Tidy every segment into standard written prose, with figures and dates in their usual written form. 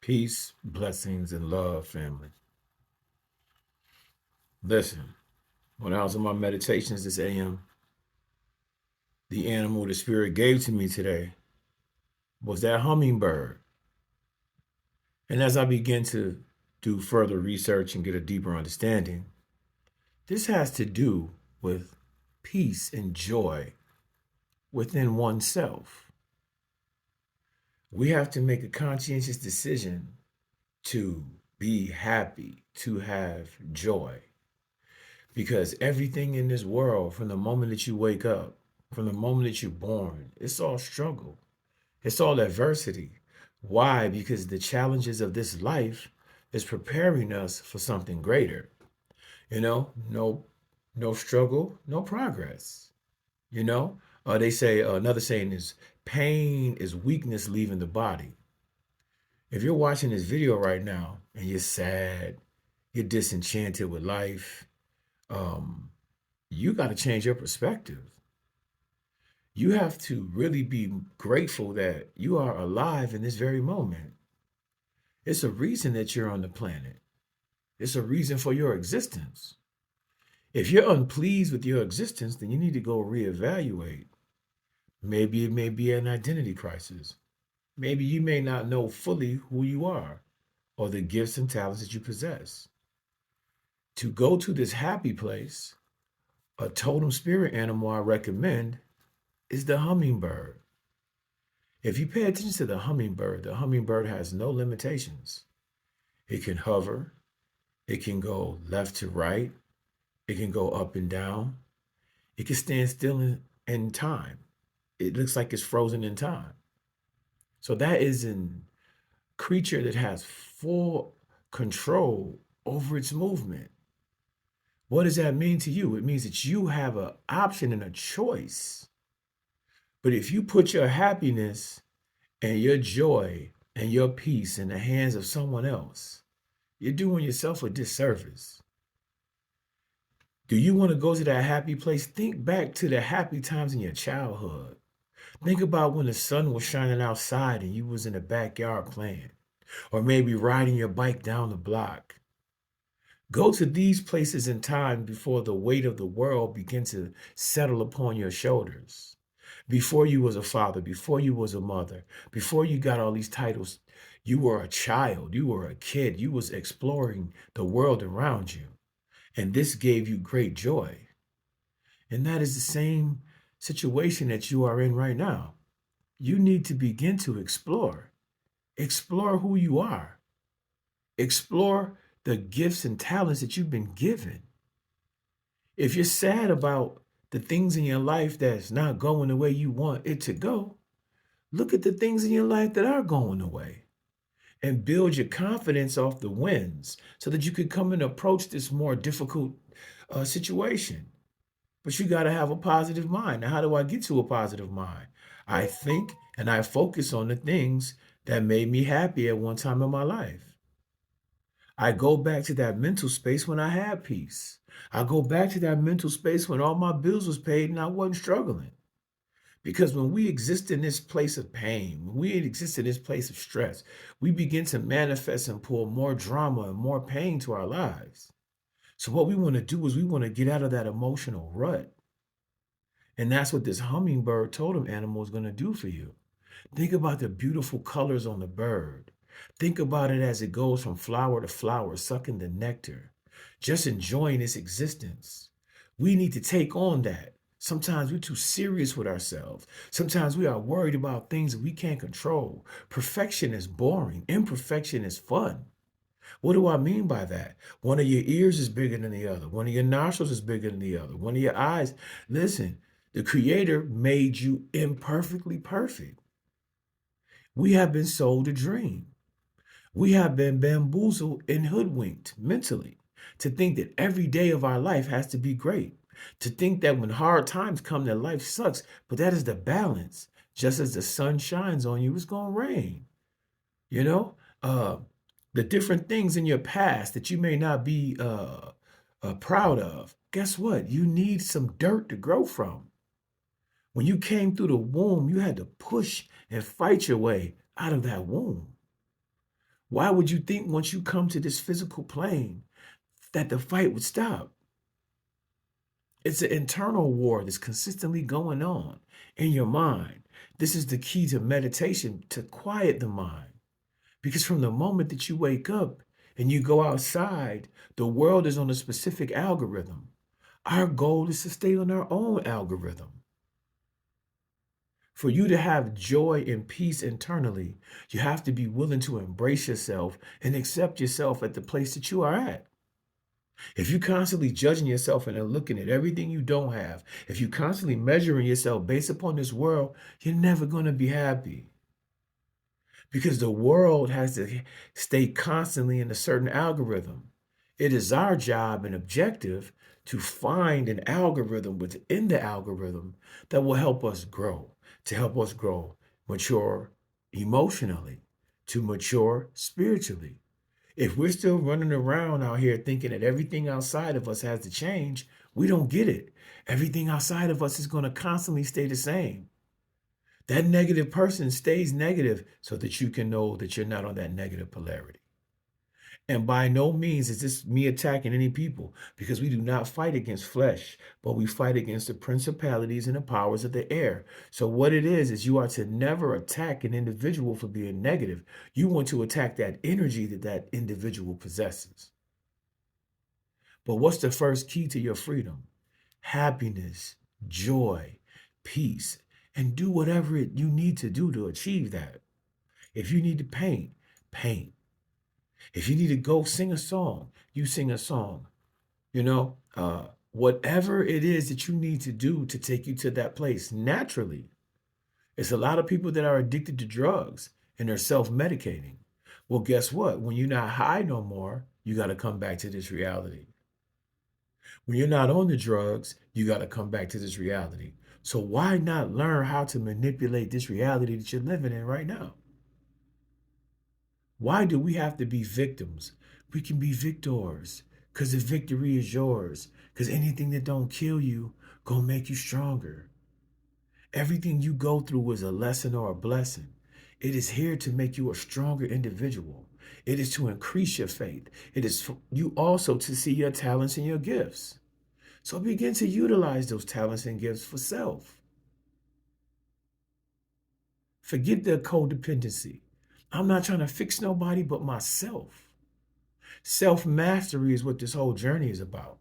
Peace, blessings, and love, family. Listen, when I was in my meditations this AM, the animal the spirit gave to me today was that hummingbird. And as I began to do further research and get a deeper understanding, this has to do with peace and joy within oneself. We have to make a conscientious decision to be happy, to have joy. Because everything in this world, from the moment that you wake up, from the moment that you're born, it's all struggle. It's all adversity. Why? Because the challenges of this life is preparing us for something greater. No struggle, no progress. They say another saying is pain is weakness leaving the body. If you're watching this video right now and you're sad, you're disenchanted with life, um, you got to change your perspective. You have to really be grateful that you are alive in this very moment. It's a reason that you're on the planet. It's a reason for your existence. If you're unpleased with your existence, then you need to go reevaluate. Maybe it may be an identity crisis. Maybe you may not know fully who you are or the gifts and talents that you possess. To go to this happy place, a totem spirit animal I recommend is the hummingbird. If you pay attention to the hummingbird has no limitations. It can hover, it can go left to right, it can go up and down, it can stand still in time. It looks like it's frozen in time. So that is a creature that has full control over its movement. What does that mean to you? It means that you have an option and a choice. But if you put your happiness and your joy and your peace in the hands of someone else, you're doing yourself a disservice. Do you want to go to that happy place? Think back to the happy times in your childhood. Think about when the sun was shining outside and you was in the backyard playing, or maybe riding your bike down the block. Go to these places in time before the weight of the world begins to settle upon your shoulders. Before you was a father, before you was a mother, before you got all these titles, you were a child, you were a kid, you was exploring the world around you. And this gave you great joy. And that is the same situation that you are in right now. You need to begin to explore. Explore who you are. Explore the gifts and talents that you've been given. If you're sad about the things in your life that's not going the way you want it to go, look at the things in your life that are going the way and build your confidence off the wins so that you could come and approach this more difficult situation. But you got to have a positive mind. Now, how do I get to a positive mind? I think and I focus on the things that made me happy at one time in my life. I go back to that mental space when I had peace. I go back to that mental space when all my bills was paid and I wasn't struggling. Because when we exist in this place of pain, when we exist in this place of stress, we begin to manifest and pull more drama and more pain to our lives. So what we want to do is we want to get out of that emotional rut. And that's what this hummingbird totem animal is going to do for you. Think about the beautiful colors on the bird. Think about it as it goes from flower to flower, sucking the nectar, just enjoying its existence. We need to take on that. Sometimes we're too serious with ourselves. Sometimes we are worried about things that we can't control. Perfection is boring. Imperfection is fun. What do I mean by that? One of your ears is bigger than the other. One of your nostrils is bigger than the other. One of your eyes. Listen, the Creator made you imperfectly perfect. We have been sold a dream. We have been bamboozled and hoodwinked mentally to think that every day of our life has to be great. To think that when hard times come, that life sucks, but that is the balance. Just as the sun shines on you, it's going to rain. You know, uh, the different things in your past that you may not be proud of. Guess what? You need some dirt to grow from. When you came through the womb, you had to push and fight your way out of that womb. Why would you think once you come to this physical plane that the fight would stop? It's an internal war that's consistently going on in your mind. This is the key to meditation, to quiet the mind. Because from the moment that you wake up and you go outside, the world is on a specific algorithm. Our goal is to stay on our own algorithm. For you to have joy and peace internally, you have to be willing to embrace yourself and accept yourself at the place that you are at. If you're constantly judging yourself and then looking at everything you don't have, if you're constantly measuring yourself based upon this world, you're never going to be happy. Because the world has to stay constantly in a certain algorithm. It is our job and objective to find an algorithm within the algorithm that will help us grow, to help us grow, mature emotionally, to mature spiritually. If we're still running around out here thinking that everything outside of us has to change, we don't get it. Everything outside of us is going to constantly stay the same. That negative person stays negative so that you can know that you're not on that negative polarity. And by no means is this me attacking any people, because we do not fight against flesh, but we fight against the principalities and the powers of the air. So what it is you are to never attack an individual for being negative. You want to attack that energy that that individual possesses. But what's the first key to your freedom? Happiness, joy, peace, and do whatever you need to do to achieve that. If you need to paint, paint. If you need to go sing a song, you sing a song. Whatever it is that you need to do to take you to that place naturally. It's a lot of people that are addicted to drugs and they're self-medicating. Well, guess what? When you're not high no more, you got to come back to this reality. When you're not on the drugs, you got to come back to this reality. So why not learn how to manipulate this reality that you're living in right now? Why do we have to be victims? We can be victors because the victory is yours. Because anything that don't kill you gonna make you stronger. Everything you go through is a lesson or a blessing. It is here to make you a stronger individual. It is to increase your faith. It is for you also to see your talents and your gifts. So begin to utilize those talents and gifts for self. Forget the codependency. I'm not trying to fix nobody but myself. Self-mastery is what this whole journey is about.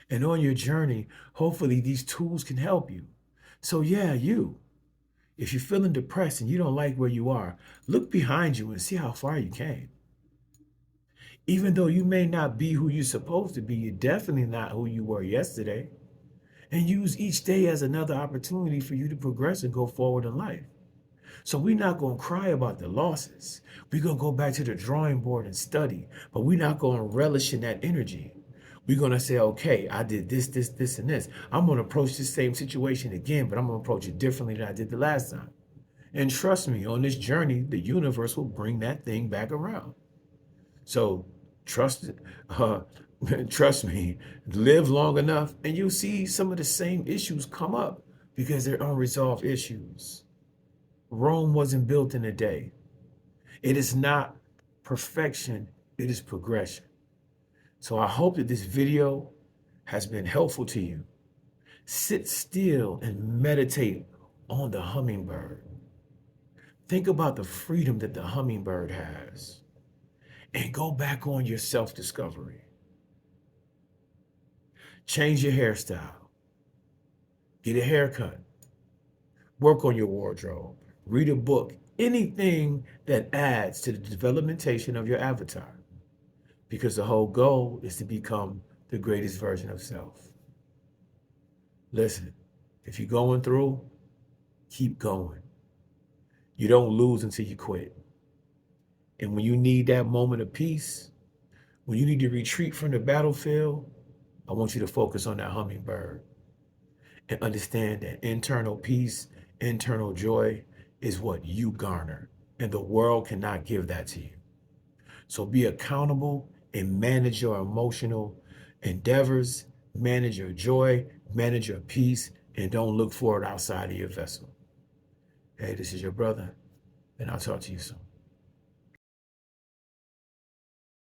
And on your journey, hopefully these tools can help you. So yeah, if you're feeling depressed and you don't like where you are, look behind you and see how far you came. Even though you may not be who you're supposed to be, you're definitely not who you were yesterday. And use each day as another opportunity for you to progress and go forward in life. So we're not going to cry about the losses. We're going to go back to the drawing board and study, but we're not going to relish in that energy. We're going to say, okay, I did this, this, this, and this. I'm going to approach this same situation again, but I'm going to approach it differently than I did the last time. And trust me, on this journey, the universe will bring that thing back around. So trust trust me, live long enough and you'll see some of the same issues come up because they're unresolved issues. Rome wasn't built in a day. It is not perfection, it is progression. So I hope that this video has been helpful to you. Sit still and meditate on the hummingbird. Think about the freedom that the hummingbird has and go back on your self-discovery. Change your hairstyle. Get a haircut. Work on your wardrobe. Read a book. Anything that adds to the developmentation of your avatar. Because the whole goal is to become the greatest version of self. Listen, if you're going through, keep going. You don't lose until you quit. And when you need that moment of peace, when you need to retreat from the battlefield, I want you to focus on that hummingbird and understand that internal peace, internal joy is what you garner, and the world cannot give that to you. So be accountable and manage your emotional endeavors, manage your joy, manage your peace, and don't look for it outside of your vessel. Hey, this is your brother, and I'll talk to you soon.